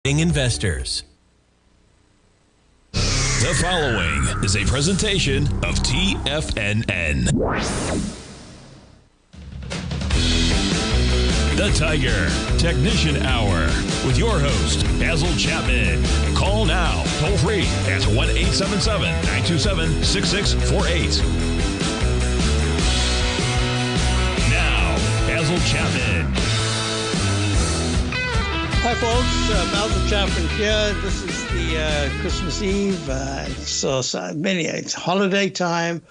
Investors. The following is a presentation of TFNN. The Tiger Technician Hour with your host, Basil Chapman. Call now, toll free at 1-877-927-6648. Now, Basil Chapman. Hi folks, Basil Chapman here. This is the Christmas Eve. It's holiday time.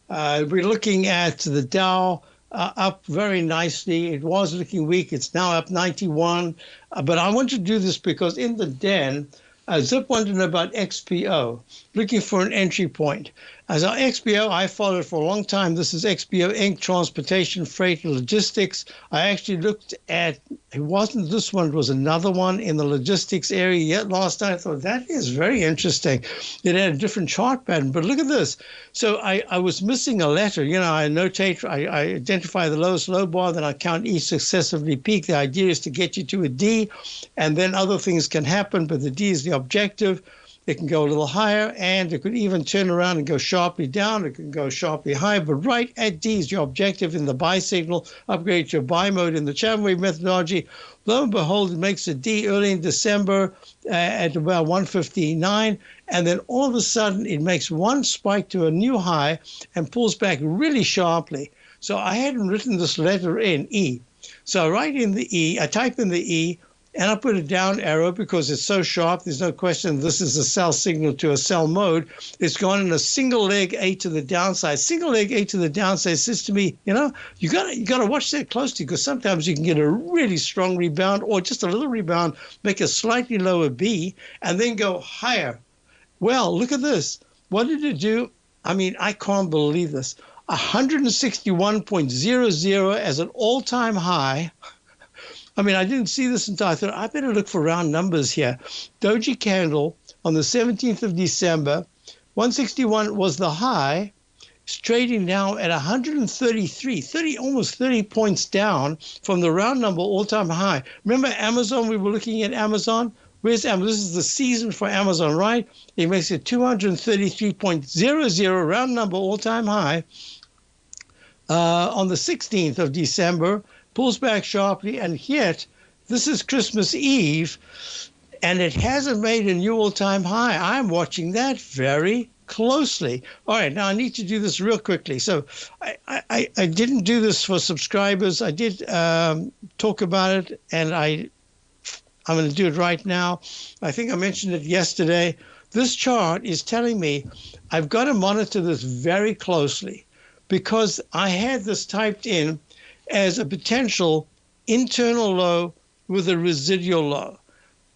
We're looking at the Dow up very nicely. It was looking weak. It's now up 91. But I want to do this because in the den, Zip wanted to know about XPO, looking for an entry point. As our XPO, I followed for a long time. This is XPO Inc., Transportation, Freight, and Logistics. I actually looked at, it wasn't this one, it was another one in the logistics area yet last night. I thought, that is very interesting. It had a different chart pattern, but look at this. So I was missing a letter. You know, I notate, I identify the lowest low bar, then I count each successively peak. The idea is to get you to a D, and then other things can happen, but the D is the objective. It can go a little higher, and it could even turn around and go sharply down. It can go sharply higher, but right at D is your objective in the buy signal. Upgrade to your buy mode in the Chapman wave methodology. Lo and behold, it makes a D early in December at about 159, and then all of a sudden it makes one spike to a new high and pulls back really sharply. So I hadn't written this letter in, E. So I write in the E, I type in the E, and I put a down arrow because it's so sharp. There's no question this is a sell signal to a sell mode. It's gone in a single leg A to the downside. Single leg A to the downside says to me, you know, you got to watch that closely because sometimes you can get a really strong rebound or just a little rebound, make a slightly lower B, and then go higher. Well, look at this. What did it do? I mean, I can't believe this. 161.00 as an all-time high. I mean, I didn't see this until I thought, I better look for round numbers here. Doji candle on the 17th of December, 161 was the high. It's trading now at 133, almost 30 points down from the round number all-time high. Remember Amazon? We were looking at Amazon. Where's Amazon? This is the season for Amazon, right? It makes it 233.00, round number all-time high. On the 16th of December, pulls back sharply, and yet this is Christmas Eve, and it hasn't made a new all-time high. I'm watching that very closely. All right, now I need to do this real quickly. So I didn't do this for subscribers. I did talk about it, and I'm going to do it right now. I think I mentioned it yesterday. This chart is telling me I've got to monitor this very closely because I had this typed in as a potential internal low with a residual low.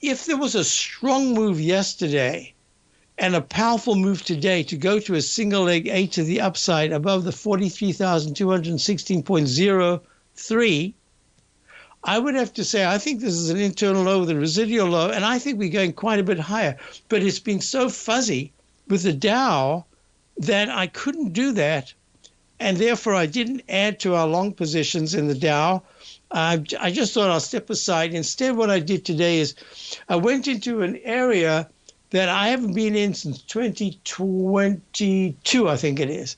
If there was a strong move yesterday and a powerful move today to go to a single leg A to the upside above the 43,216.03, I would have to say I think this is an internal low with a residual low, and I think we're going quite a bit higher. But it's been so fuzzy with the Dow that I couldn't do that. And therefore, I didn't add to our long positions in the Dow. I just thought I'll step aside. Instead, what I did today is I went into an area that I haven't been in since 2022, I think it is.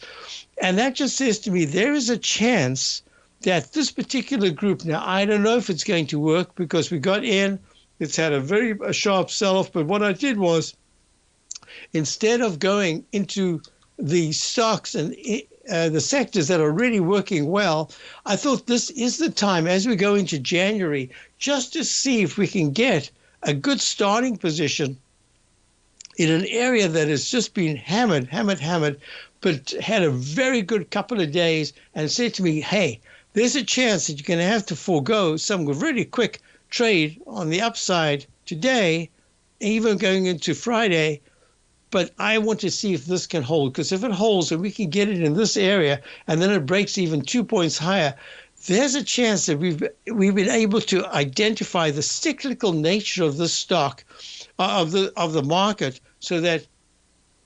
And that just says to me, there is a chance that this particular group, now I don't know if it's going to work because we got in, it's had a very sharp sell-off. But what I did was, instead of going into the stocks and the sectors that are really working well, I thought this is the time as we go into January just to see if we can get a good starting position in an area that has just been hammered, but had a very good couple of days and said to me, hey, there's a chance that you're going to have to forego some really quick trade on the upside today, even going into Friday. But I want to see if this can hold, because if it holds and we can get it in this area and then it breaks even 2 points higher, there's a chance that we've been able to identify the cyclical nature of this stock, of the market, so that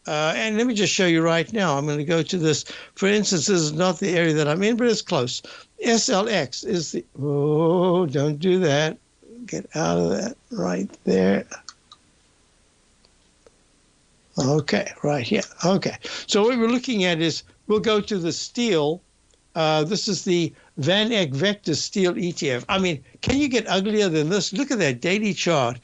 and let me just show you right now. I'm going to go to this. For instance, this is not the area that I'm in, but it's close. SLX is the, oh, don't do that. Get out of that right there. Okay, right here. Okay. So what we're looking at is we'll go to the steel. This is the Van Eck Vector Steel ETF. I mean, can you get uglier than this? Look at that daily chart.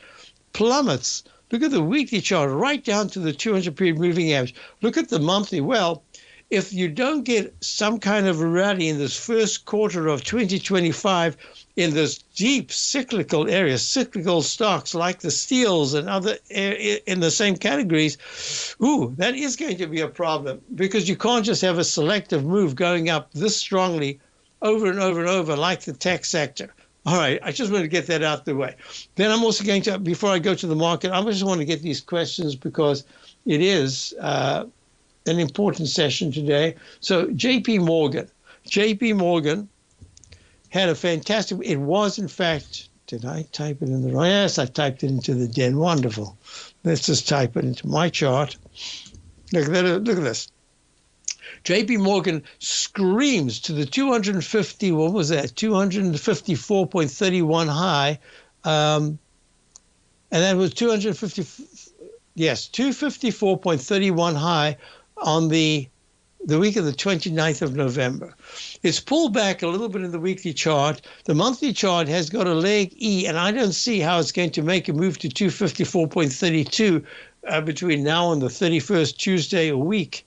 Plummets. Look at the weekly chart right down to the 200-period moving average. Look at the monthly. Well, if you don't get some kind of a rally in this first quarter of 2025 in this deep cyclical area, cyclical stocks like the steels and other in the same categories, that is going to be a problem, because you can't just have a selective move going up this strongly over and over and over like the tech sector. All right, I just want to get that out the way. Then I'm also going to, before I go to the market, I just want to get these questions because it is an important session today. So JP Morgan had a fantastic, it was in fact, did I type it in the right? Yes, I typed it into the den. Wonderful. Let's just type it into my chart. Look at this. JP Morgan screams to the 250, what was that? 254.31 high. And that was 254.31 high on the week of the 29th of November. It's pulled back a little bit in the weekly chart. The monthly chart has got a leg E, and I don't see how it's going to make a move to 254.32 between now and the 31st Tuesday a week.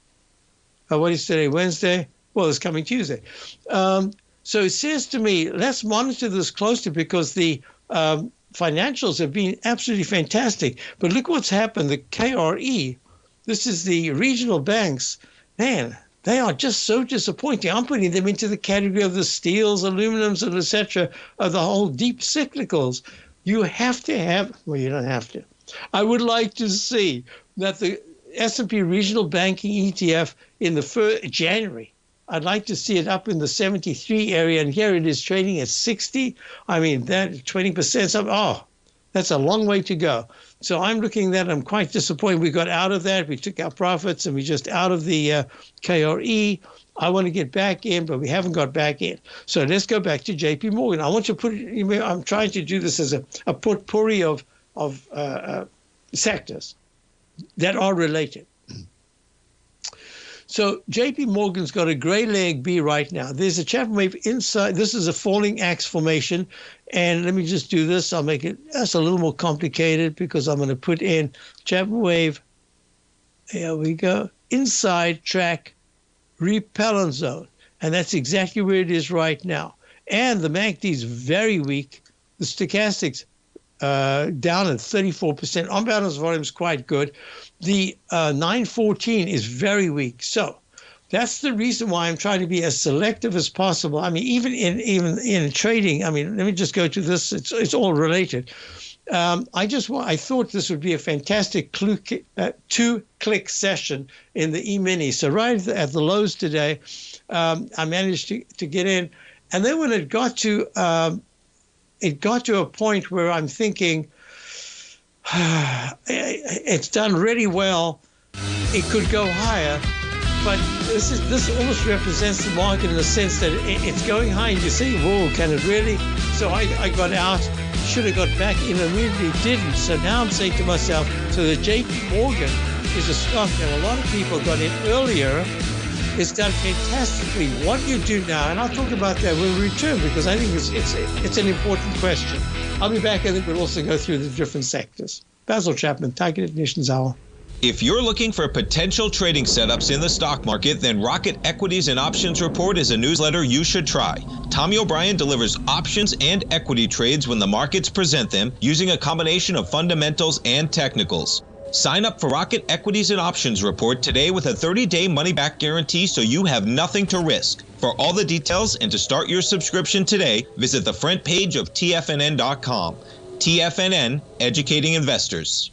What is today, Wednesday? Well, it's coming Tuesday. So it says to me, let's monitor this closely because the financials have been absolutely fantastic. But look what's happened. The KRE, this is the regional banks, man, they are just so disappointing. I'm putting them into the category of the steels, aluminums, and et cetera, of the whole deep cyclicals. You have to have, well, you don't have to. I would like to see that the S&P Regional Banking ETF in the January, I'd like to see it up in the 73 area, and here it is trading at 60. I mean, that 20%, that's a long way to go. So I'm looking at that. I'm quite disappointed. We got out of that. We took our profits, and we just out of the KRE. I want to get back in, but we haven't got back in. So let's go back to JP Morgan. I want to put it, I'm trying to do this as a potpourri of sectors that are related. So JP Morgan's got a gray leg B right now. There's a Chapman wave inside. This is a falling axe formation. And let me just do this. I'll make it that's a little more complicated because I'm going to put in Chapman wave. There we go. Inside track repellent zone. And that's exactly where it is right now. And the MACD is very weak. The stochastics down at 34%. On balance volume is quite good. The 914 is very weak. So that's the reason why I'm trying to be as selective as possible. I mean, even in trading, I mean, let me just go to this. It's all related. I thought this would be a fantastic two-click session in the E-mini. So right at the lows today, I managed to get in. And then when it got to a point where I'm thinking, it's done really well. It could go higher, but this almost represents the market in the sense that it's going high, and you say, "Whoa, can it really?" So I got out. Should have got back in, immediately didn't. So now I'm saying to myself, so the JP Morgan is a stock that a lot of people got in earlier. It's done fantastically. What do you do now? And I'll talk about that when we return because I think it's an important question. I'll be back. I think we'll also go through the different sectors. Basil Chapman, Target Ignitions Hour. If you're looking for potential trading setups in the stock market, then Rocket Equities and Options Report is a newsletter you should try. Tommy O'Brien delivers options and equity trades when the markets present them using a combination of fundamentals and technicals. Sign up for Rocket Equities and Options Report today with a 30-day money-back guarantee so you have nothing to risk. For all the details and to start your subscription today, visit the front page of TFNN.com. TFNN, educating investors.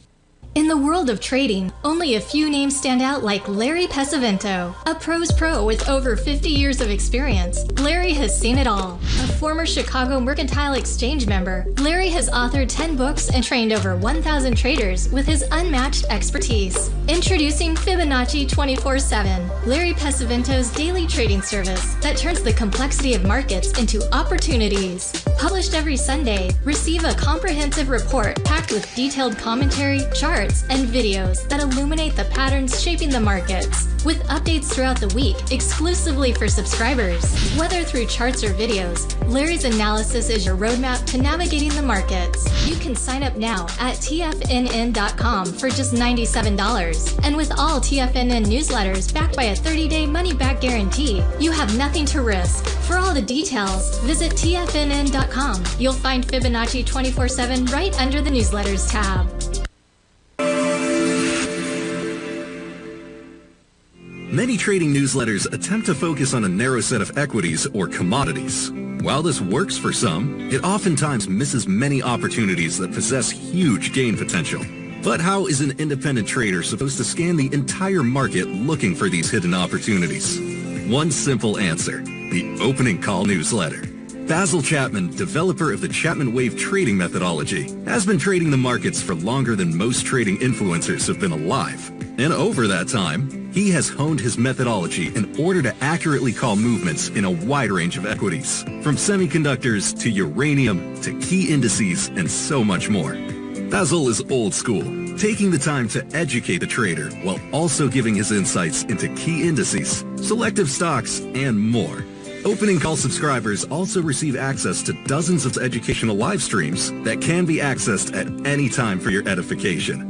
In the world of trading, only a few names stand out like Larry Pesavento, a pro's pro with over 50 years of experience. Larry has seen it all. A former Chicago Mercantile Exchange member, Larry has authored 10 books and trained over 1,000 traders with his unmatched expertise. Introducing Fibonacci 24/7, Larry Pesavento's daily trading service that turns the complexity of markets into opportunities. Published every Sunday, receive a comprehensive report packed with detailed commentary, charts, charts, and videos that illuminate the patterns shaping the markets, with updates throughout the week exclusively for subscribers. Whether through charts or videos, Larry's analysis is your roadmap to navigating the markets. You can sign up now at TFNN.com for just $97. And with all TFNN newsletters backed by a 30-day money-back guarantee, you have nothing to risk. For all the details, visit TFNN.com. You'll find Fibonacci 24/7 right under the newsletters tab. Many trading newsletters attempt to focus on a narrow set of equities or commodities. While this works for some, it oftentimes misses many opportunities that possess huge gain potential. But how is an independent trader supposed to scan the entire market looking for these hidden opportunities? One simple answer: the opening call newsletter. Basil Chapman, developer of the Chapman Wave trading methodology, has been trading the markets for longer than most trading influencers have been alive. And over that time, he has honed his methodology in order to accurately call movements in a wide range of equities, from semiconductors to uranium to key indices and so much more. Basil is old school, taking the time to educate the trader while also giving his insights into key indices, selective stocks, and more. Opening call subscribers also receive access to dozens of educational live streams that can be accessed at any time for your edification.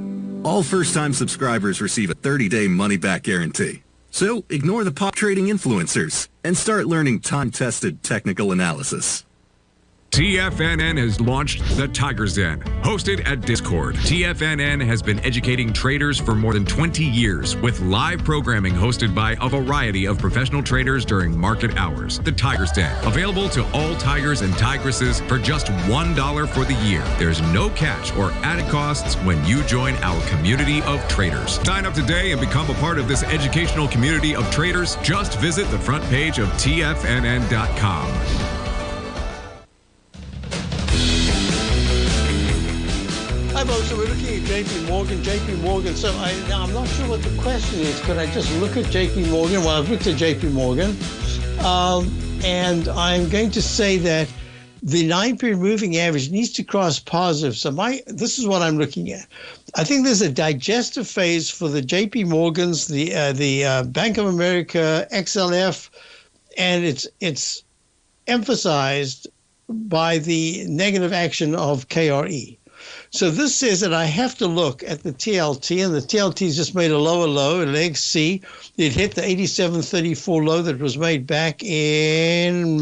All first-time subscribers receive a 30-day money-back guarantee. So ignore the pop trading influencers and start learning time-tested technical analysis. TFNN has launched the Tiger's Den, hosted at Discord. TFNN has been educating traders for more than 20 years with live programming hosted by a variety of professional traders during market hours. The Tiger's Den, available to all tigers and tigresses for just $1 for the year. There's no catch or added costs when you join our community of traders. Sign up today and become a part of this educational community of traders. Just visit the front page of TFNN.com. Hi, folks. So we're looking at JP Morgan. JP Morgan. So now I'm not sure what the question is. Could I just look at JP Morgan? Well, I've looked at JP Morgan. And I'm going to say that the 9-period moving average needs to cross positive. So this is what I'm looking at. I think there's a digestive phase for the JP Morgans, the Bank of America, XLF, and it's emphasized by the negative action of KRE. So this says that I have to look at the TLT, and the TLT's just made a lower low, a leg C. It hit the 87.34 low that was made back in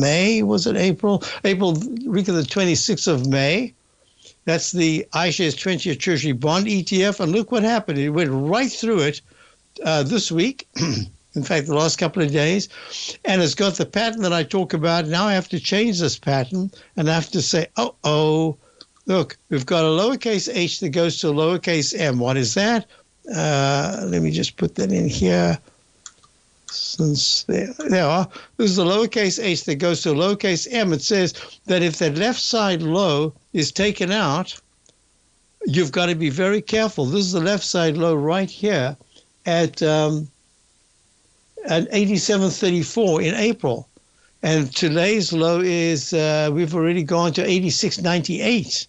May. Was it April? April, week of the 26th of May. That's the iShares 20-year Treasury bond ETF. And look what happened. It went right through it this week. In fact, the last couple of days. And it's got the pattern that I talk about. Now I have to change this pattern, and I have to say, look, we've got a lowercase h that goes to a lowercase m. What is that? Let me just put that in here. Since there are. This is a lowercase h that goes to a lowercase m. It says that if that left side low is taken out, you've got to be very careful. This is the left side low right here at 87.34 in April. And today's low is, we've already gone to 86.98.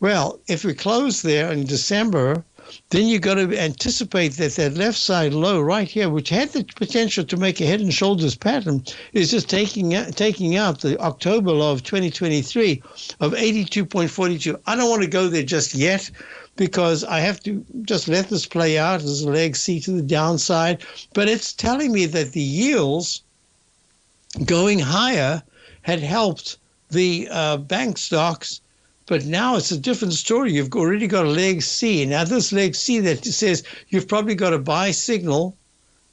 Well, if we close there in December, then you've got to anticipate that that left side low right here, which had the potential to make a head and shoulders pattern, is just taking out the October low of 2023 of 82.42. I don't want to go there just yet because I have to just let this play out as a leg C to the downside. But it's telling me that the yields going higher had helped the bank stocks. But now it's a different story. You've already got a leg C. Now this leg C that says you've probably got a buy signal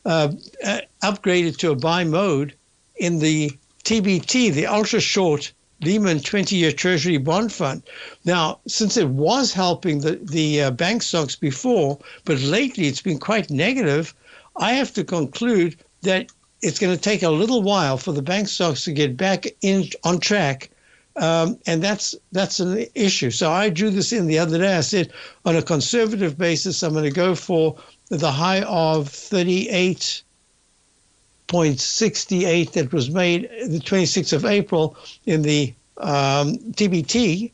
upgraded to a buy mode in the TBT, the ultra short Lehman 20-year Treasury bond fund. Now, since it was helping the bank stocks before, but lately it's been quite negative, I have to conclude that it's going to take a little while for the bank stocks to get back on track. And that's an issue. So I drew this in the other day. I said, on a conservative basis, I'm going to go for the high of 38.68 that was made the 26th of April in the TBT.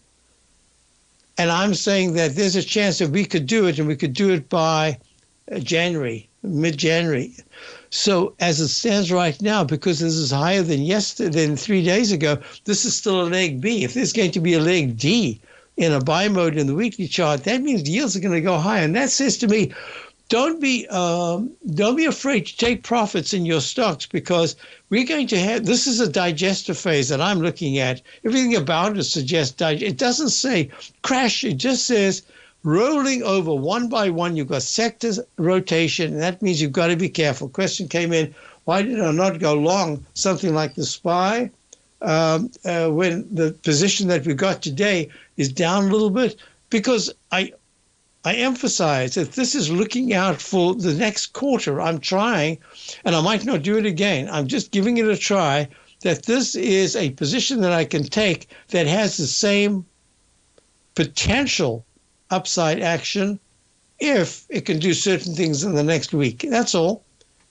And I'm saying that there's a chance that we could do it, and we could do it by January, mid-January. So as it stands right now, because this is higher than 3 days ago, this is still a leg B. If there's going to be a leg D in a buy mode in the weekly chart, that means yields are going to go higher. And that says to me, don't be afraid to take profits in your stocks, because we're going to have, this is a digestive phase that I'm looking at. Everything about it suggests it doesn't say crash. It just says rolling over one by one. You've got sectors rotation, and that means you've got to be careful. Question came in, why did I not go long something like the SPY when the position that we got today is down a little bit? Because I emphasize that this is looking out for the next quarter. I'm trying, and I might not do it again. I'm just giving it a try, that this is a position that I can take that has the same potential upside action if it can do certain things in the next week. That's all.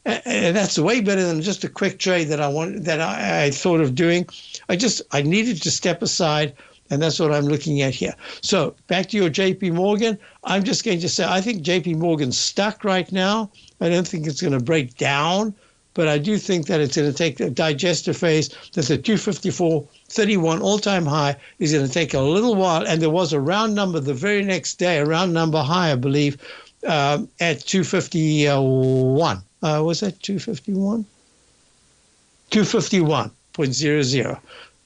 And that's way better than just a quick trade that I thought of doing. I needed to step aside, and that's what I'm looking at here. So back to your JP Morgan. I'm just going to say I think JP Morgan's stuck right now. I don't think it's going to break down, but I do think that it's going to take a digestive phase, that the 254.31 all-time high is going to take a little while. And there was a round number the very next day, a round number high, I believe, at 251. Was that 251? 251.00.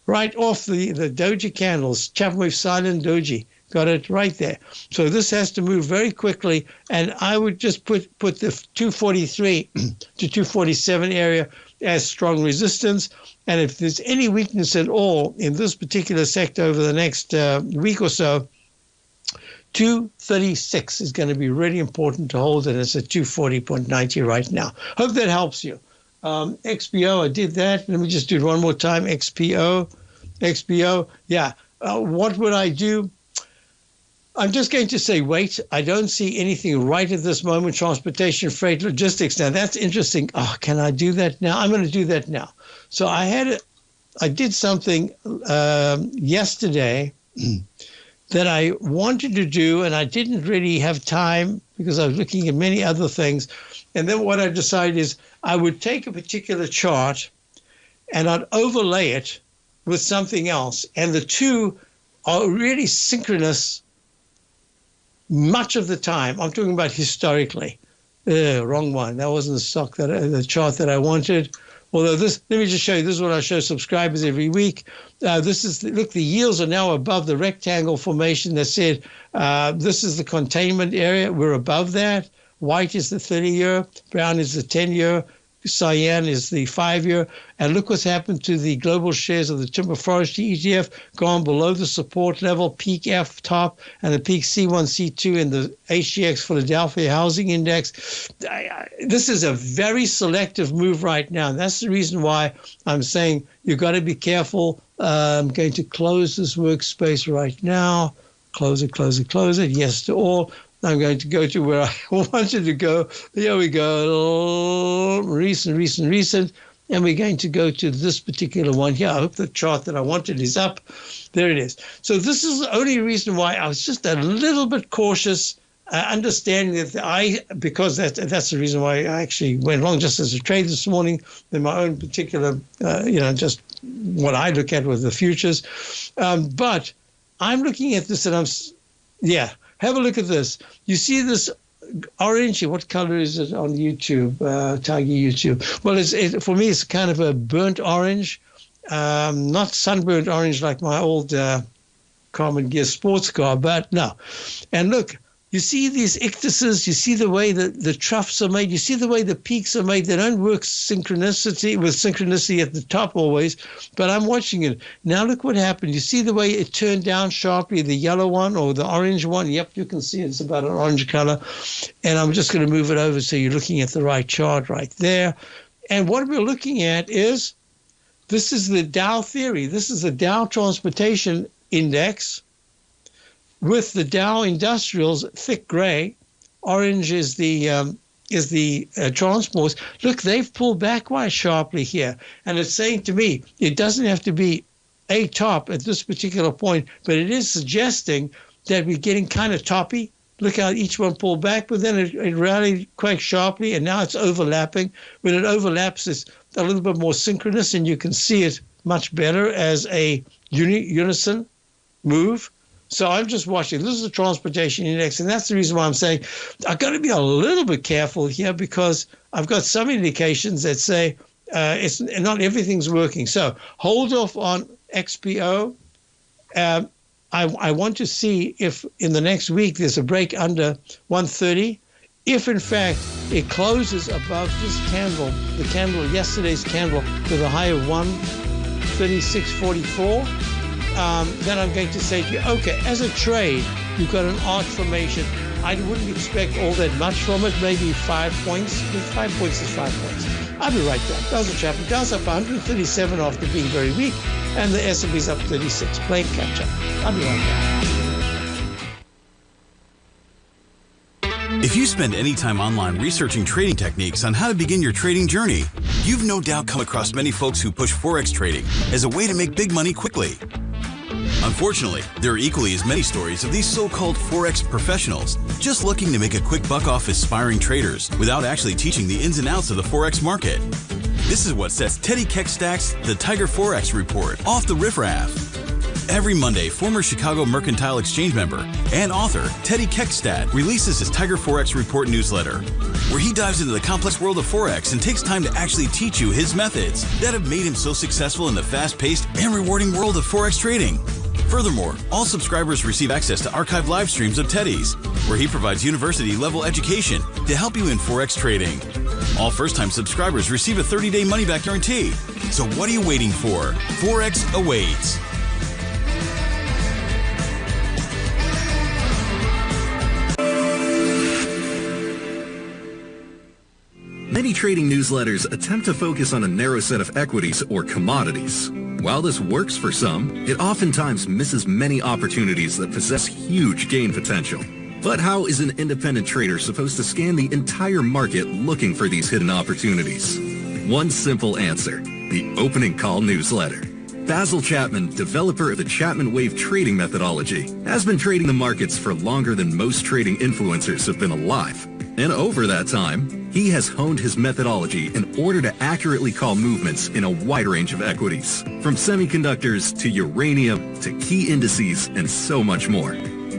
Right off the doji candles, Chapman wave silent doji, got it right there. So this has to move very quickly, and I would just put the 243 to 247 area as strong resistance. And if there's any weakness at all in this particular sector over the next week or so, 236 is going to be really important to hold, and it's at 240.90 right now. Hope that helps you. XPO, I did that. Let me just do it one more time. XPO, yeah. What would I do? I'm just going to say wait. I don't see anything right at this moment. Transportation, freight, logistics. Now, that's interesting. Oh, can I do that now? I'm going to do that now. So I did something yesterday that I wanted to do, and I didn't really have time because I was looking at many other things. And then what I decided is I would take a particular chart and I'd overlay it with something else. And the two are really synchronous much of the time. I'm talking about historically. Wrong one. That wasn't the chart that I wanted. Although let me just show you. This is what I show subscribers every week. Look, the yields are now above the rectangle formation that said this is the containment area. We're above that. White is the 30-year, brown is the 10-year, cyan is the 5-year. And look what's happened to the global shares of the timber forestry ETF, gone below the support level, peak F top, and the peak C1, C2 in the HGX Philadelphia Housing Index. This is a very selective move right now. And that's the reason why I'm saying you've got to be careful. I'm going to close this workspace right now. Close it, close it, close it. Yes to all. I'm going to go to where I wanted to go. Here we go. Recent. And we're going to go to this particular one here. I hope the chart that I wanted is up. There it is. So this is the only reason why I was just a little bit cautious, understanding that because that's the reason why I actually went long just as a trade this morning in my own particular, just what I look at with the futures. But I'm looking at this and have a look at this. You see this orange? What color is it on YouTube, Tiger YouTube? Well, for me, it's kind of a burnt orange, not sunburnt orange like my old Carmen Gear sports car, but no. And look, you see these ictuses, you see the way that the troughs are made, you see the way the peaks are made. They don't work with synchronicity at the top always, but I'm watching it. Now look what happened. You see the way it turned down sharply, the yellow one or the orange one? Yep, you can see it's about an orange color. And I'm just going to move it over so you're looking at the right chart right there. And what we're looking at is, this is the Dow theory. This is the Dow Transportation Index, with the Dow Industrials thick gray. Orange is the transports. Look, they've pulled back quite sharply here, and it's saying to me it doesn't have to be a top at this particular point, but it is suggesting that we're getting kind of toppy. Look how each one pulled back, but then it rallied quite sharply, and now it's overlapping. When it overlaps, it's a little bit more synchronous, and you can see it much better as a unison move. So I'm just watching. This is the transportation index, and that's the reason why I'm saying I've got to be a little bit careful here, because I've got some indications that say it's not everything's working. So hold off on XPO. I want to see if in the next week there's a break under 130. If in fact it closes above this candle, the candle, yesterday's candle, with a high of 136.44, then I'm going to say to you, okay, as a trade, you've got an arc formation. I wouldn't expect all that much from it, maybe 5 points. 5 points is 5 points. I'll be right back. Basil Chapman. Dow's up 137 after being very weak, and the S&P's up 36. Playing catch up. I'll be right back. If you spend any time online researching trading techniques on how to begin your trading journey, you've no doubt come across many folks who push Forex trading as a way to make big money quickly. Unfortunately, there are equally as many stories of these so-called Forex professionals just looking to make a quick buck off aspiring traders without actually teaching the ins and outs of the Forex market. This is what sets Teddy Keckstad's The Tiger Forex Report off the riffraff. Every Monday, former Chicago Mercantile Exchange member and author Teddy Keckstad releases his Tiger Forex Report newsletter, where he dives into the complex world of Forex and takes time to actually teach you his methods that have made him so successful in the fast-paced and rewarding world of Forex trading. Furthermore, all subscribers receive access to archived live streams of Teddy's, where he provides university-level education to help you in Forex trading. All first-time subscribers receive a 30-day money-back guarantee. So what are you waiting for? Forex awaits. Many trading newsletters attempt to focus on a narrow set of equities or commodities. While this works for some, it oftentimes misses many opportunities that possess huge gain potential. But how is an independent trader supposed to scan the entire market looking for these hidden opportunities? One simple answer: the opening call newsletter. Basil Chapman, developer of the Chapman Wave trading methodology, has been trading the markets for longer than most trading influencers have been alive. And over that time, he has honed his methodology in order to accurately call movements in a wide range of equities, from semiconductors to uranium to key indices and so much more.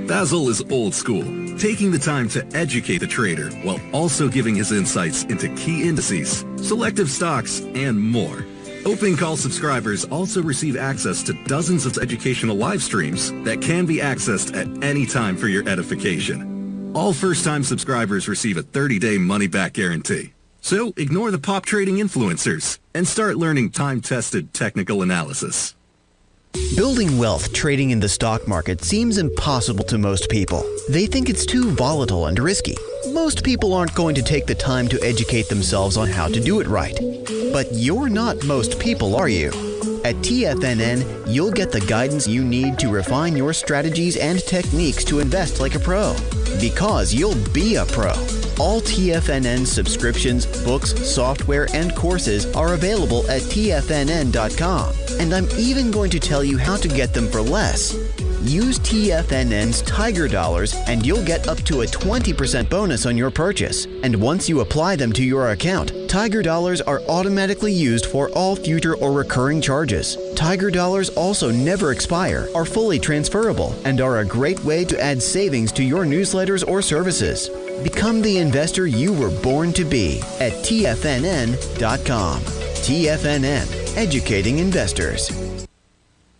Basil is old school, taking the time to educate the trader while also giving his insights into key indices, selective stocks, and more. Opening Call subscribers also receive access to dozens of educational live streams that can be accessed at any time for your edification. All first-time subscribers receive a 30-day money-back guarantee. So ignore the pop trading influencers and start learning time-tested technical analysis. Building wealth trading in the stock market seems impossible to most people. They think it's too volatile and risky. Most people aren't going to take the time to educate themselves on how to do it right. But you're not most people, are you? At TFNN, you'll get the guidance you need to refine your strategies and techniques to invest like a pro. Because you'll be a pro. All TFNN subscriptions, books, software, and courses are available at TFNN.com. And I'm even going to tell you how to get them for less. Use TFNN's Tiger Dollars and you'll get up to a 20% bonus on your purchase. And once you apply them to your account, Tiger Dollars are automatically used for all future or recurring charges. Tiger Dollars also never expire, are fully transferable, and are a great way to add savings to your newsletters or services. Become the investor you were born to be at TFNN.com. TFNN, educating investors.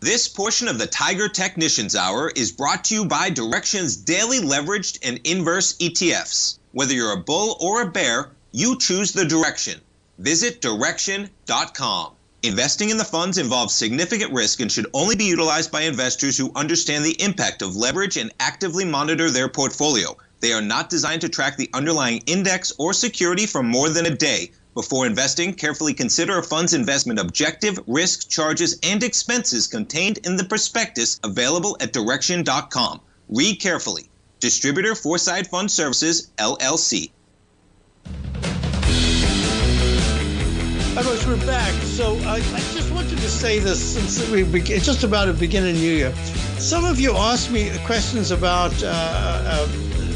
This portion of the Tiger Technicians Hour is brought to you by Direxion's daily leveraged and inverse ETFs. Whether you're a bull or a bear, you choose the direction. Visit Direxion.com. Investing in the funds involves significant risk and should only be utilized by investors who understand the impact of leverage and actively monitor their portfolio. They are not designed to track the underlying index or security for more than a day. Before investing, carefully consider a fund's investment objective, risk, charges, and expenses contained in the prospectus available at Direxion.com. Read carefully. Distributor Foreside Fund Services, LLC. All right, we're back. So I just wanted to say this since it's just about to begin a new year. Some of you asked me questions about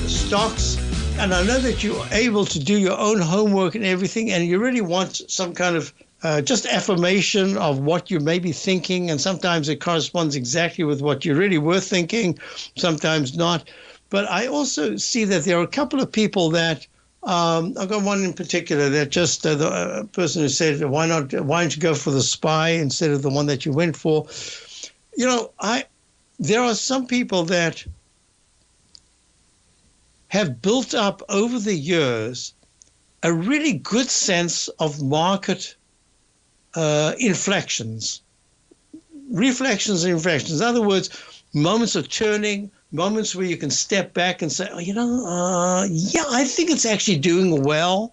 stocks, and I know that you're able to do your own homework and everything, and you really want some kind of just affirmation of what you may be thinking, and sometimes it corresponds exactly with what you really were thinking, sometimes not. But I also see that there are a couple of people that I've got one in particular that just the person who said, why don't you go for the SPY instead of the one that you went for? You know, there are some people that have built up over the years a really good sense of market inflections, reflections and inflections. In other words, moments of turning, moments where you can step back and say, yeah, I think it's actually doing well.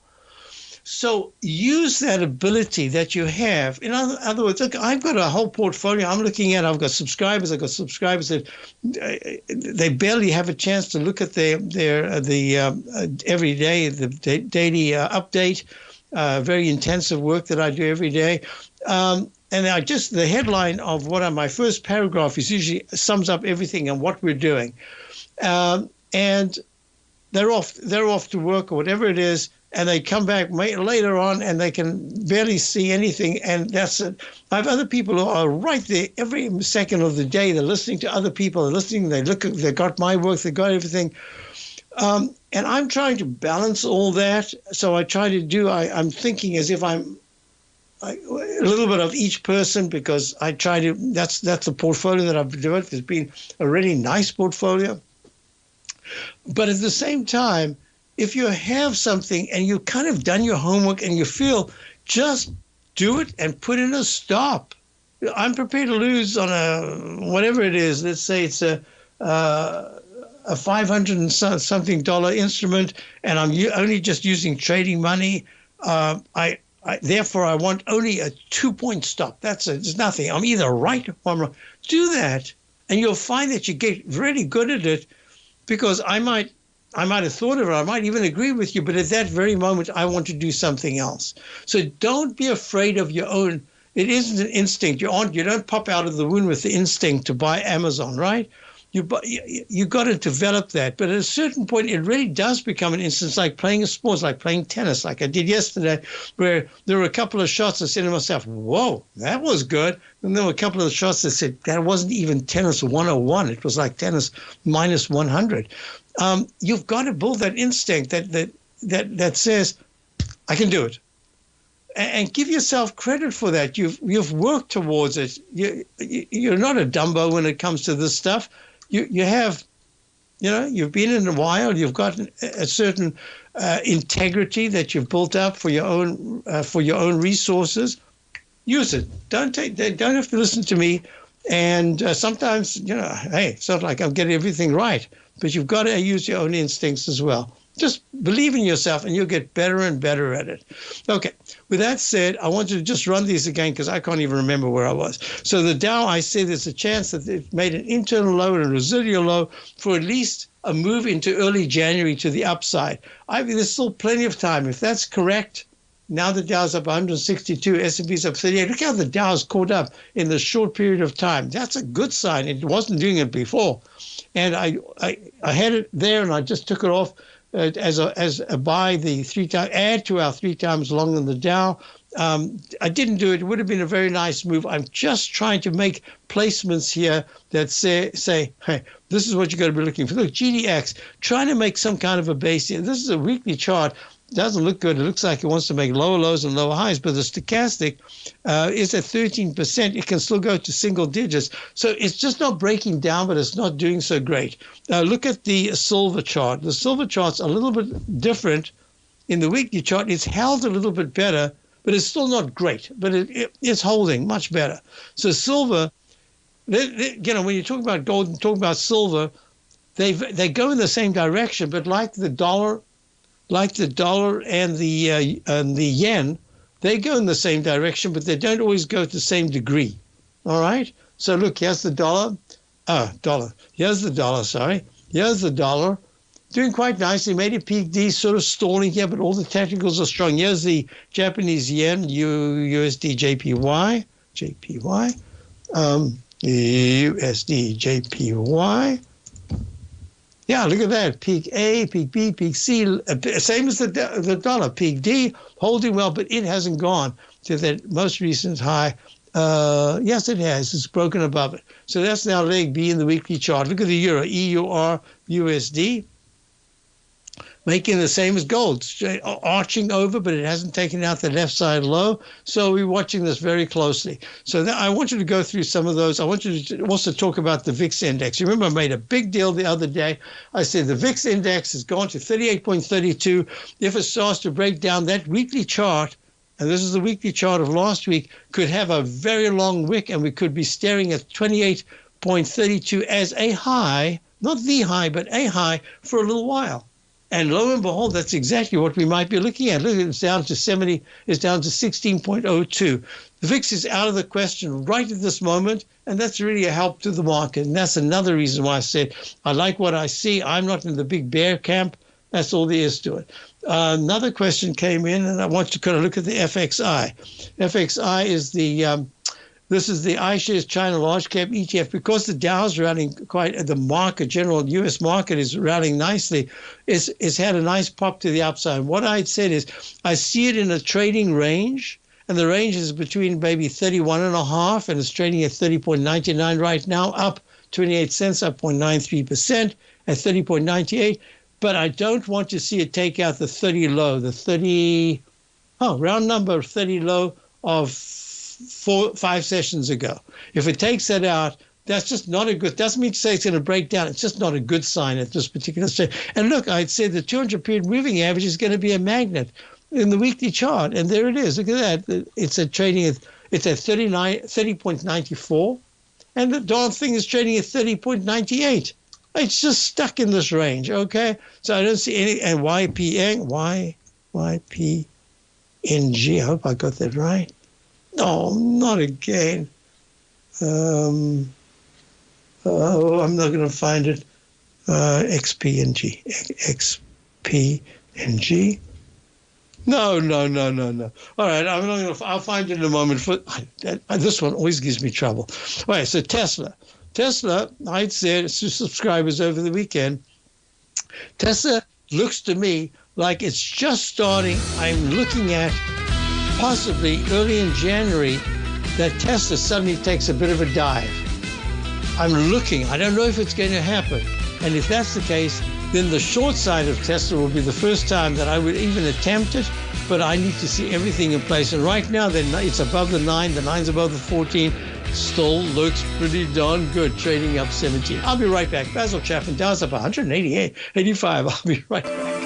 So use that ability that you have. In other words, look, I've got a whole portfolio I'm looking at. I've got subscribers that they barely have a chance to look at the every day, the daily update, very intensive work that I do every day. And the headline of my first paragraph is usually sums up everything and what we're doing. And they're off to work or whatever it is, and they come back later on and they can barely see anything, and that's it. I have other people who are right there every second of the day. They're listening to other people, they got my work, they got everything. And I'm trying to balance all that. So I try to I'm thinking as if I'm a little bit of each person, because I try to, that's a portfolio that I've developed. It's been a really nice portfolio. But at the same time, if you have something and you've kind of done your homework and you feel, just do it and put in a stop. I'm prepared to lose on whatever it is. Let's say it's a $500 and something instrument, and I'm only just using trading money. Therefore, I want only a 2-point stop. It's nothing. I'm either right or I'm wrong. Do that, and you'll find that you get really good at it, because I might have thought of it, I might even agree with you, but at that very moment, I want to do something else. So don't be afraid of your own. It isn't an instinct. You don't pop out of the womb with the instinct to buy Amazon, right? You got to develop that. But at a certain point, it really does become an instinct, like playing a sport, like playing tennis, like I did yesterday, where there were a couple of shots I said to myself, whoa, that was good. And there were a couple of shots that said, that wasn't even tennis 101. It was like tennis minus 100. You've got to build that instinct that says, I can do it. And give yourself credit for that. You've worked towards it. You're not a Dumbo when it comes to this stuff. You have, you've been in a while. You've got a certain integrity that you've built up for your own resources. Use it. They don't have to listen to me. And sometimes, hey, it's not like I'm getting everything right, but you've got to use your own instincts as well. Just believe in yourself and you'll get better and better at it. Okay, with that said, I want you to just run these again because I can't even remember where I was. So the Dow, I said there's a chance that it made an internal low and a residual low for at least a move into early January to the upside. There's still plenty of time. If that's correct, now the Dow's up 162, S&P's up 38. Look how the Dow's caught up in this short period of time. That's a good sign. It wasn't doing it before. And I had it there and I just took it off as a buy, the 3 times, add to our 3 times long in the Dow. I didn't do it. It would have been a very nice move. I'm just trying to make placements here that say, hey, this is what you're going to be looking for. Look, GDX, trying to make some kind of a base here. This is a weekly chart. Doesn't look good. It looks like it wants to make lower lows and lower highs, but the stochastic is at 13%. It can still go to single digits. So it's just not breaking down, but it's not doing so great. Look at the silver chart. The silver chart's a little bit different. In the weekly chart, it's held a little bit better, but it's still not great. But it's holding much better. So silver, when you talk about gold and talk about silver, they go in the same direction, but like the dollar and the yen, they go in the same direction, but they don't always go to the same degree. All right? So look, here's the dollar. Here's the dollar, sorry. Here's the dollar. Doing quite nicely. Made a peak D, sort of stalling here, but all the technicals are strong. Here's the Japanese yen, USD, JPY. USD JPY. Yeah, look at that. Peak A, peak B, peak C. Same as the dollar. Peak D, holding well, but it hasn't gone to that most recent high. Yes, it has. It's broken above it. So that's now leg B in the weekly chart. Look at the euro, EUR USD. Making the same as gold, arching over, but it hasn't taken out the left side low. So we're watching this very closely. So now I want you to go through some of those. I want you to also talk about the VIX index. You remember I made a big deal the other day. I said the VIX index has gone to 38.32. If it starts to break down that weekly chart, and this is the weekly chart of last week, could have a very long wick, and we could be staring at 28.32 as a high, not the high, but a high for a little while. And lo and behold, that's exactly what we might be looking at. Look, it's down to 70, it's down to 16.02. The VIX is out of the question right at this moment, and that's really a help to the market. And that's another reason why I said I like what I see. I'm not in the big bear camp. That's all there is to it. Another question came in, and I want to kind of look at the FXI. FXI is this is the iShares China Large Cap ETF. Because the Dow's rallying the market, general U.S. market is rallying nicely, it's had a nice pop to the upside. What I'd said is I see it in a trading range, and the range is between maybe 31.5, and it's trading at 30.99 right now, up 28 cents, up 0.93% at 30.98. But I don't want to see it take out the 30 low, round number of 30 low of 5 sessions ago. If it takes that out, that's just not a good, doesn't mean to say it's going to break down. It's just not a good sign at this particular stage. And look, I'd say the 200-period moving average is going to be a magnet in the weekly chart. And there it is. Look at that. It's at 30.94. And the darn thing is trading at 30.98. It's just stuck in this range, okay? So I don't see any, and YPNG, I hope I got that right. No, not again. I'm not going to find it. XPNG. XPNG. No. All right, I'll find it in a moment. This one always gives me trouble. All right, so Tesla, I'd say to subscribers over the weekend, Tesla looks to me like it's just starting. I'm looking at possibly early in January that Tesla suddenly takes a bit of a dive. I'm looking. I don't know if it's going to happen. And if that's the case, then the short side of Tesla will be the first time that I would even attempt it, but I need to see everything in place. And right now, it's above the 9. The 9's above the 14. Still looks pretty darn good, trading up 17. I'll be right back. Basil Chapman, Dow's up 188.85. I'll be right back.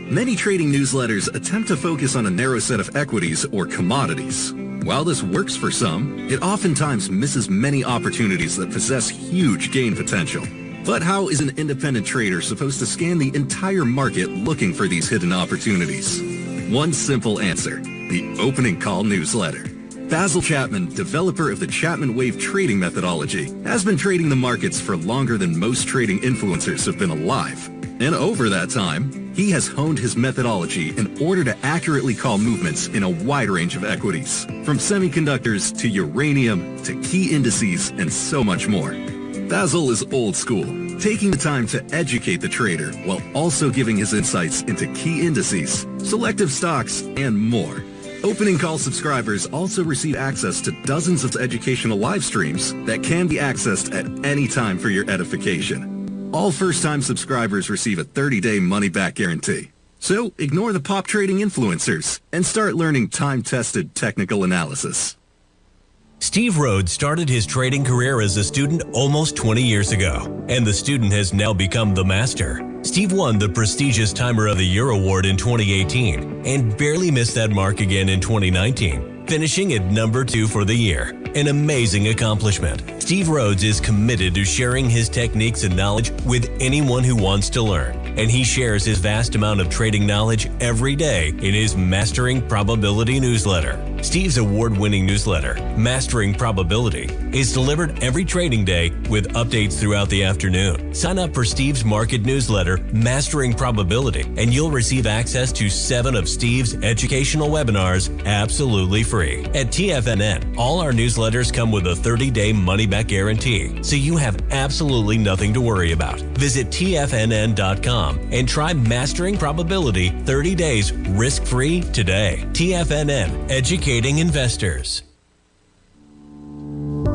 Many trading newsletters attempt to focus on a narrow set of equities or commodities. While this works for some, it oftentimes misses many opportunities that possess huge gain potential. But how is an independent trader supposed to scan the entire market looking for these hidden opportunities? One simple answer: the opening call newsletter. Basil Chapman, developer of the Chapman Wave trading methodology, has been trading the markets for longer than most trading influencers have been alive. And over that time, he has honed his methodology in order to accurately call movements in a wide range of equities, from semiconductors to uranium to key indices and so much more. Basil is old school, taking the time to educate the trader while also giving his insights into key indices, selective stocks, and more. Opening call subscribers also receive access to dozens of educational live streams that can be accessed at any time for your edification. All first-time subscribers receive a 30-day money-back guarantee. So ignore the pop trading influencers and start learning time-tested technical analysis. Steve Rhodes started his trading career as a student almost 20 years ago, and the student has now become the master. Steve won the prestigious Timer of the Year award in 2018 and barely missed that mark again in 2019, finishing at number 2 for the year. An amazing accomplishment. Steve Rhodes is committed to sharing his techniques and knowledge with anyone who wants to learn, and he shares his vast amount of trading knowledge every day in his Mastering Probability newsletter. Steve's award-winning newsletter, Mastering Probability, is delivered every trading day with updates throughout the afternoon. Sign up for Steve's market newsletter, Mastering Probability, and you'll receive access to 7 of Steve's educational webinars absolutely free. At TFNN, all our newsletters come with a 30-day money-back guarantee, so you have absolutely nothing to worry about. Visit TFNN.com and try Mastering Probability 30 days risk-free today. TFNN, educating investors.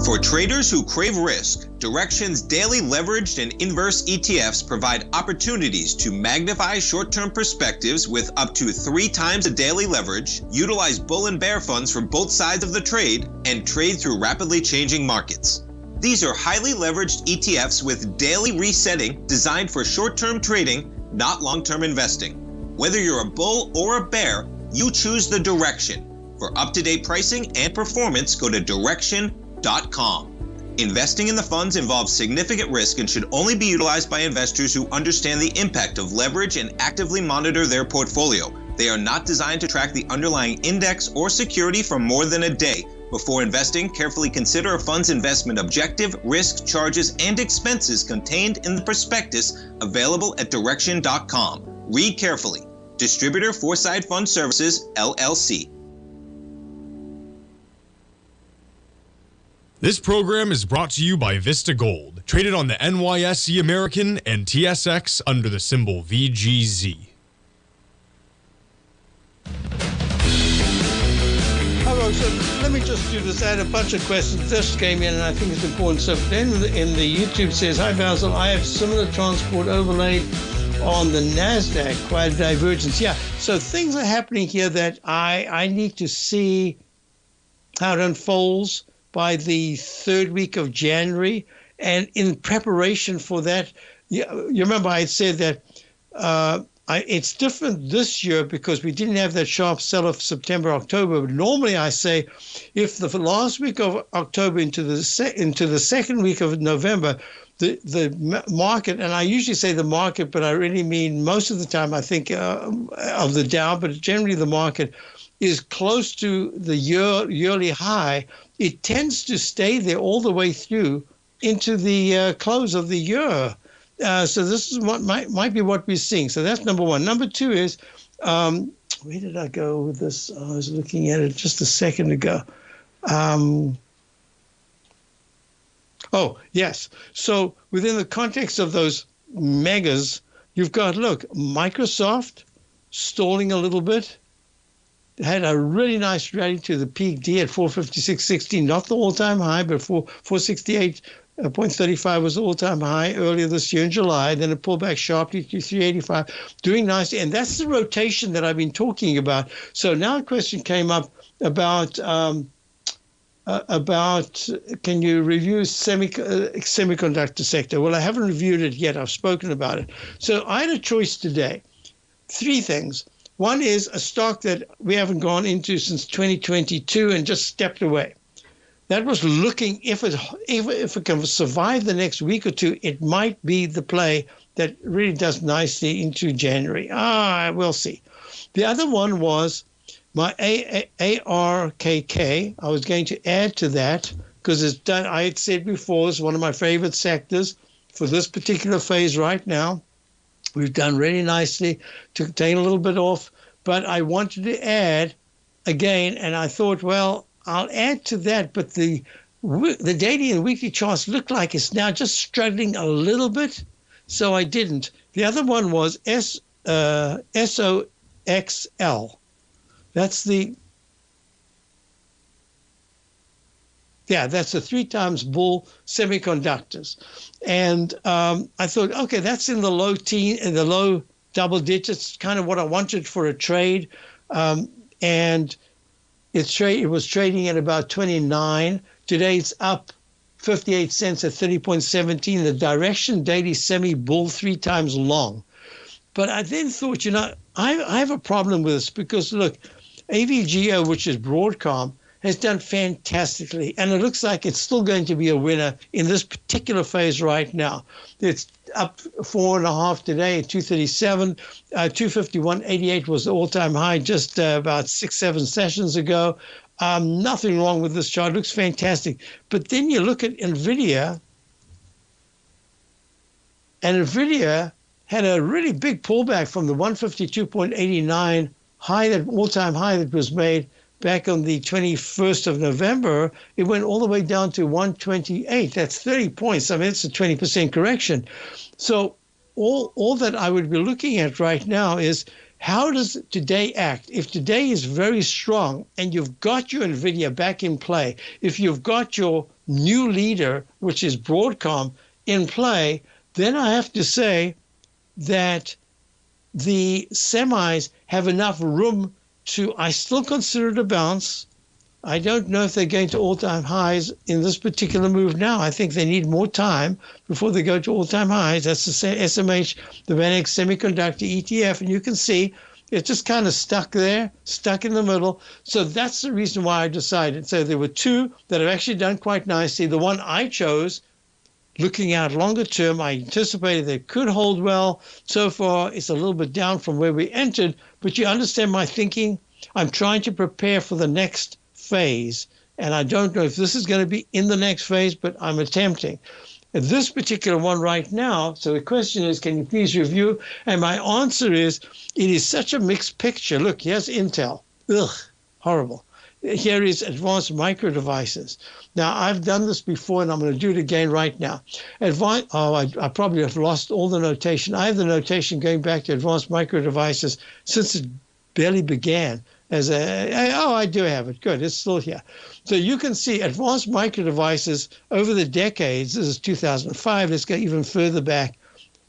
For traders who crave risk, Direxion's daily leveraged and inverse ETFs provide opportunities to magnify short-term perspectives with up to 3 times a daily leverage, utilize bull and bear funds for both sides of the trade, and trade through rapidly changing markets. These are highly leveraged ETFs with daily resetting designed for short-term trading, not long-term investing. Whether you're a bull or a bear, you choose the Direxion. For up-to-date pricing and performance, go to Direxion.com. Investing in the funds involves significant risk and should only be utilized by investors who understand the impact of leverage and actively monitor their portfolio. They are not designed to track the underlying index or security for more than a day. Before investing, carefully consider a fund's investment objective, risk, charges, and expenses contained in the prospectus available at Direxion.com. Read carefully. Distributor Foreside Fund Services, LLC. This program is brought to you by Vista Gold, traded on the NYSE American and TSX under the symbol VGZ. Hello, so let me just do this. I had a bunch of questions just came in, and I think it's important. So then in the YouTube says, hi Basil, I have similar transport overlaid on the NASDAQ, quite a divergence. Yeah, so things are happening here that I need to see how it unfolds by the 3rd week of January. And in preparation for that, you remember I had said that it's different this year because we didn't have that sharp sell-off September, October. But normally I say if the last week of October into the second week of November, the market, and I usually say the market, but I really mean most of the time I think of the Dow, but generally the market is close to the yearly high. It tends to stay there all the way through into the close of the year. So this is what might be what we're seeing. So that's number one. Number two is, where did I go with this? I was looking at it just a second ago. Oh, yes. So within the context of those megas, you've got, look, Microsoft stalling a little bit. Had a really nice rally to the peak D at 456.16, not the all-time high, but 468.35 was the all-time high earlier this year in July. Then it pulled back sharply to 385, doing nicely. And that's the rotation that I've been talking about. So now a question came up about can you review semiconductor sector? Well, I haven't reviewed it yet. I've spoken about it. So I had a choice today. 3 things. One is a stock that we haven't gone into since 2022 and just stepped away. That was looking, if it can survive the next week or two, it might be the play that really does nicely into January. We'll see. The other one was my ARKK. I was going to add to that because it's done. I had said before, it's one of my favorite sectors for this particular phase right now. We've done really nicely to take a little bit off, but I wanted to add again, and I thought, well, I'll add to that, but the daily and weekly charts look like it's now just struggling a little bit, so I didn't. The other one was SOXL. That's the 3 times bull semiconductors. And I thought, okay, that's in the low double digits, kind of what I wanted for a trade. And it was trading at about 29. Today it's up 58 cents at 30.17. The Direxion daily semi-bull 3 times long. But I then thought, I have a problem with this because, look, AVGO, which is Broadcom, has done fantastically, and it looks like it's still going to be a winner in this particular phase right now. It's up 4.5 today at 237. 251.88 was the all-time high just about 6-7 sessions ago. Nothing wrong with this chart. It looks fantastic. But then you look at NVIDIA, and NVIDIA had a really big pullback from the 152.89 high, that all-time high that was made back on the 21st of November. It went all the way down to 128. That's 30 points. I mean, it's a 20% correction. So all that I would be looking at right now is, how does today act? If today is very strong and you've got your NVIDIA back in play, if you've got your new leader, which is Broadcom, in play, then I have to say that the semis have enough room to, I still consider it a bounce. I don't know if they're going to all-time highs in this particular move now. I think they need more time before they go to all-time highs. That's the SMH, the VanEck Semiconductor ETF, and you can see it's just kind of stuck there, stuck in the middle. So that's the reason why I decided. So there were two that have actually done quite nicely. The one I chose, looking out longer term, I anticipated they could hold well. So far, it's a little bit down from where we entered, but you understand my thinking. I'm trying to prepare for the next phase, and I don't know if this is going to be in the next phase, but I'm attempting. This particular one right now, so the question is, can you please review? And my answer is, it is such a mixed picture. Look, here's Intel. Ugh, horrible. Here is Advanced Micro Devices. Now, I've done this before, and I'm going to do it again right now. I probably have lost all the notation. I have the notation going back to Advanced Micro Devices since it barely began. I do have it. Good, it's still here. So you can see Advanced Micro Devices over the decades. This is 2005. Let's go even further back.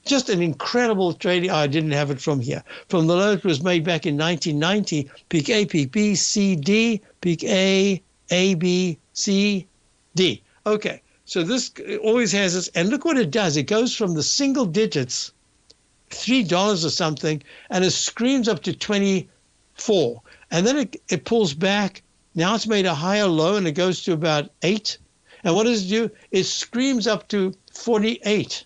Just an incredible trading. I didn't have it from here. From the low it was made back in 1990, peak A, peak B, C, D, peak A, B, C, D. Okay, so this always has this. And look what it does. It goes from the single digits, $3 or something, and it screams up to 24. And then it pulls back. Now it's made a higher low, and it goes to about 8. And what does it do? It screams up to 48,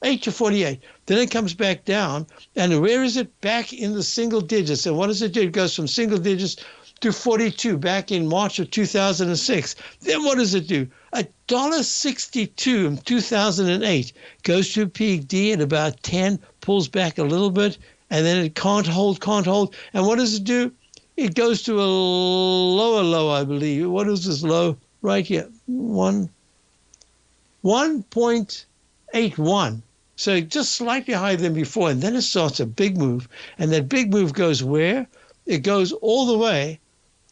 8 to 48. Then it comes back down. And where is it? Back in the single digits. And what does it do? It goes from single digits to 42 back in March of 2006. Then what does it do? $1.62 in 2008 goes to peak D at about 10, pulls back a little bit, and then it can't hold. And what does it do? It goes to a lower low, I believe. What is this low right here? 1.81. So just slightly higher than before. And then it starts a big move. And that big move goes where? It goes all the way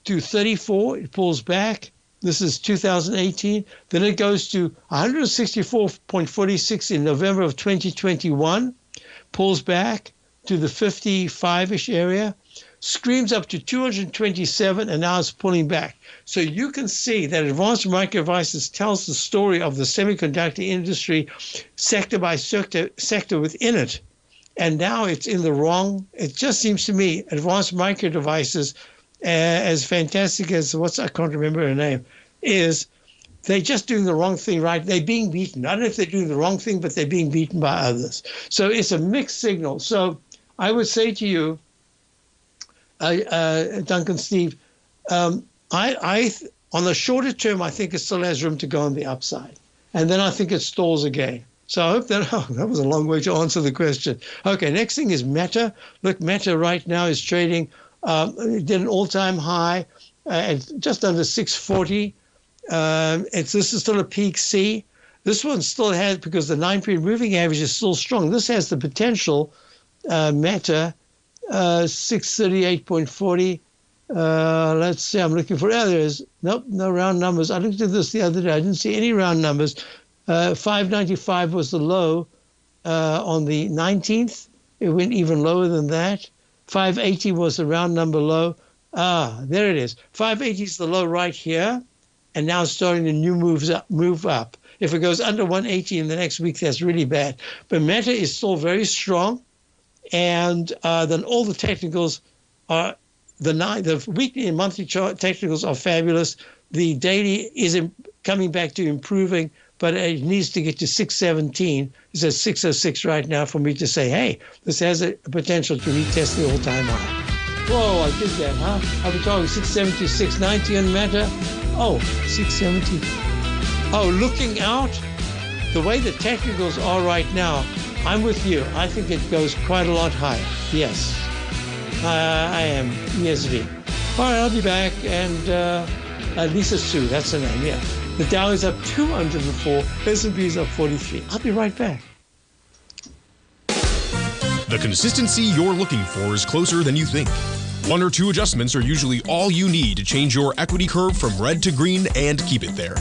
to 34. It pulls back. This is 2018. Then it goes to 164.46 in November of 2021. Pulls back to the 55-ish area. Screams up to 227, and now it's pulling back. So you can see that Advanced Micro Devices tells the story of the semiconductor industry sector by sector within it. And now it's in the wrong. It just seems to me Advanced Micro Devices, as fantastic as I can't remember her name, is they're just doing the wrong thing, right? They're being beaten. I don't know if they're doing the wrong thing, but they're being beaten by others. So it's a mixed signal. So I would say to you, Duncan, Steve, on the shorter term, I think it still has room to go on the upside. And then I think it stalls again. So I hope that was a long way to answer the question. Okay, next thing is Meta. Look, Meta right now is trading, it did an all-time high at just under 640. This is still a peak C. This one still has, because the 9-period moving average is still strong. This has the potential, Meta, 638.40. Let's see, I'm looking for others. Nope, no round numbers. I looked at this the other day. I didn't see any round numbers. 595 was the low on the 19th. It went even lower than that. 580 was the round number low. There it is. 580 is the low right here, and now it's starting to move up. If it goes under 180 in the next week, that's really bad. But Meta is still very strong. And then all the technicals are, the weekly and monthly chart technicals are fabulous. The daily is coming back to improving, but it needs to get to 617. It's at 606 right now for me to say, hey, this has a potential to retest the all-time high. Whoa, I did that, huh? I've been talking 670, 690 on Meta. Oh, 670. Oh, looking out, the way the technicals are right now, I'm with you. I think it goes quite a lot higher. Yes, I am. Yes, V. All right, I'll be back. And Lisa Sue, that's her name, yeah. The Dow is up 204. S&P is up 43. I'll be right back. The consistency you're looking for is closer than you think. One or two adjustments are usually all you need to change your equity curve from red to green and keep it there.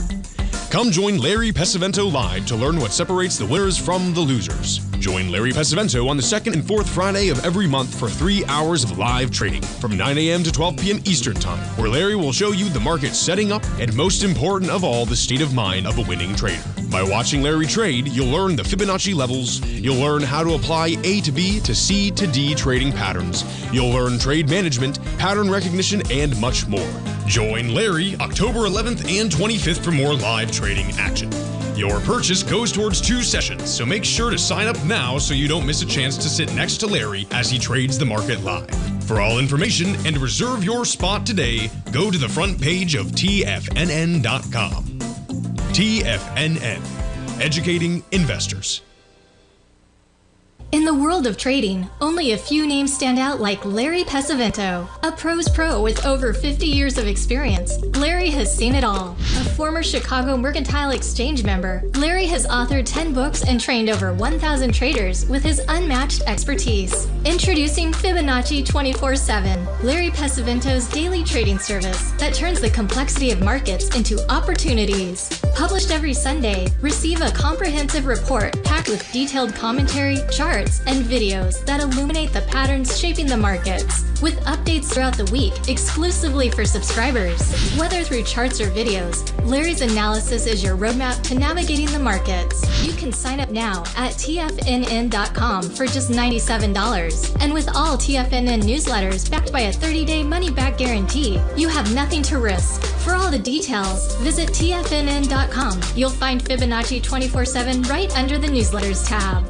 Come join Larry Pesavento live to learn what separates the winners from the losers. Join Larry Pesavento on the second and fourth Friday of every month for 3 hours of live trading from 9 a.m. to 12 p.m. Eastern Time, where Larry will show you the market setting up and, most important of all, the state of mind of a winning trader. By watching Larry trade, you'll learn the Fibonacci levels, you'll learn how to apply A to B to C to D trading patterns, you'll learn trade management, pattern recognition, and much more. Join Larry October 11th and 25th for more live trading action. Your purchase goes towards 2 sessions, so make sure to sign up now so you don't miss a chance to sit next to Larry as he trades the market live. For all information and reserve your spot today, go to the front page of TFNN.com. TFNN, educating investors. In the world of trading, only a few names stand out like Larry Pesavento. A pro's pro with over 50 years of experience, Larry has seen it all. A former Chicago Mercantile Exchange member, Larry has authored 10 books and trained over 1,000 traders with his unmatched expertise. Introducing Fibonacci 24/7, Larry Pesavento's daily trading service that turns the complexity of markets into opportunities. Published every Sunday, receive a comprehensive report packed with detailed commentary, charts, and videos that illuminate the patterns shaping the markets, with updates throughout the week exclusively for subscribers. Whether through charts or videos, Larry's analysis is your roadmap to navigating the markets. You can sign up now at TFNN.com for just $97. And with all TFNN newsletters backed by a 30-day money-back guarantee, you have nothing to risk. For all the details, visit TFNN.com. You'll find Fibonacci 24/7 right under the newsletters tab.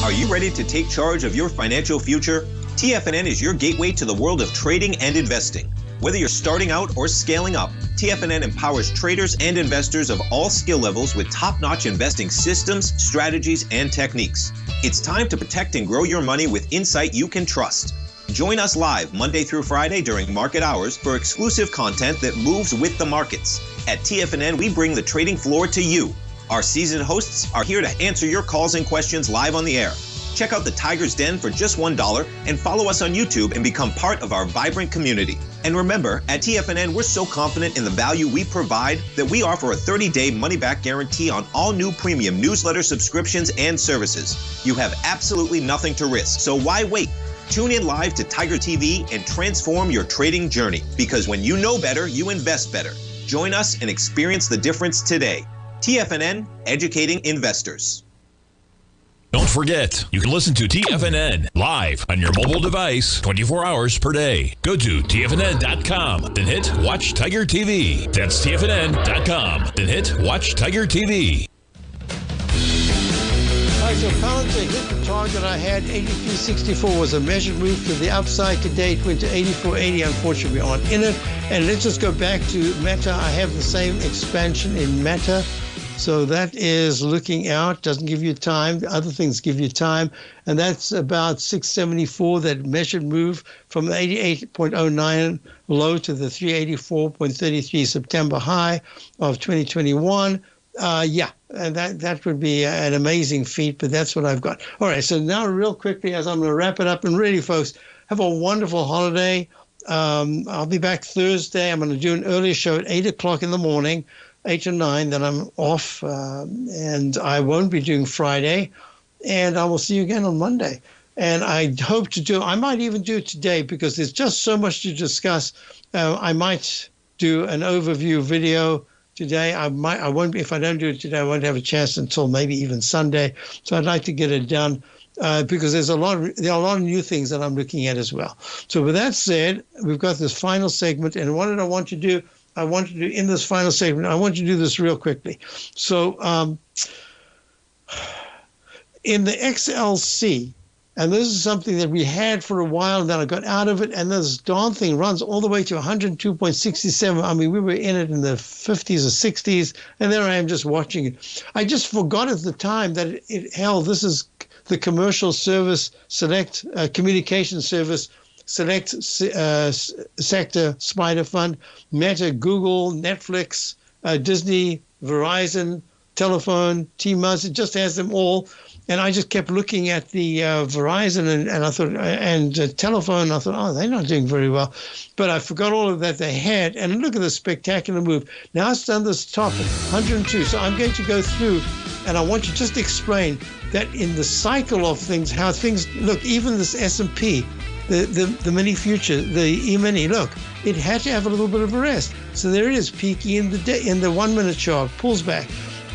Are you ready to take charge of your financial future? TFNN is your gateway to the world of trading and investing. Whether you're starting out or scaling up, TFNN empowers traders and investors of all skill levels with top-notch investing systems, strategies, and techniques. It's time to protect and grow your money with insight you can trust. Join us live Monday through Friday during market hours for exclusive content that moves with the markets. At TFNN, we bring the trading floor to you. Our seasoned hosts are here to answer your calls and questions live on the air. Check out the Tiger's Den for just $1 and follow us on YouTube and become part of our vibrant community. And remember, at TFNN, we're so confident in the value we provide that we offer a 30-day money-back guarantee on all new premium newsletter subscriptions and services. You have absolutely nothing to risk, so why wait? Tune in live to Tiger TV and transform your trading journey, because when you know better, you invest better. Join us and experience the difference today. TFNN, educating investors. Don't forget, you can listen to TFNN live on your mobile device 24 hours per day. Go to TFNN.com, then hit Watch Tiger TV. That's TFNN.com, then hit Watch Tiger TV. All right, so Palantir hit the target I had. 83.64 was a measured move to the upside today. It went to 84.80. Unfortunately, we aren't in it. And let's just go back to Meta. I have the same expansion in Meta. So that is looking out, doesn't give you time. Other things give you time. And that's about 674, that measured move from the 88.09 low to the 384.33 September high of 2021. Yeah, and that would be an amazing feat, but that's what I've got. All right, so now real quickly, as I'm going to wrap it up, and really, folks, have a wonderful holiday. I'll be back Thursday. I'm going to do an earlier show at 8 o'clock in the morning. 8 to 9, then I'm off, and I won't be doing Friday, and I will see you again on Monday. And I hope to I might even do it today because there's just so much to discuss. I might do an overview video today. I won't be, if I don't do it today, I won't have a chance until maybe even Sunday. So I'd like to get it done because there are a lot of new things that I'm looking at as well. So with that said, we've got this final segment, and what did I want to do? I want to do in this final segment, I want to do this real quickly. So in the XLC, And this is something that we had for a while, and then I got out of it, and this darn thing runs all the way to 102.67. I mean, we were in it in the 50s or 60s, and there I am just watching it. I just forgot at the time that this is the commercial service select communication service select sector spider fund, Meta, Google, Netflix, Disney, Verizon, Telephone, T-Mobile. It just has them all. And I just kept looking at the Verizon and I thought, and Telephone, I thought, oh, they're not doing very well. But I forgot all of that they had. And look at this spectacular move. Now it's done this top at 102. So I'm going to go through, and I want to just explain that in the cycle of things, how things look, even this S&P, the mini future, the E-mini, look, it had to have a little bit of a rest. So there it is, peak E in the 1 minute chart, pulls back.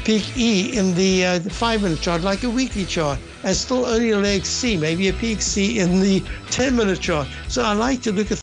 Peak E in the 5-minute chart, like a weekly chart, and still only a leg C, maybe a peak C in the 10-minute chart. So I like to look at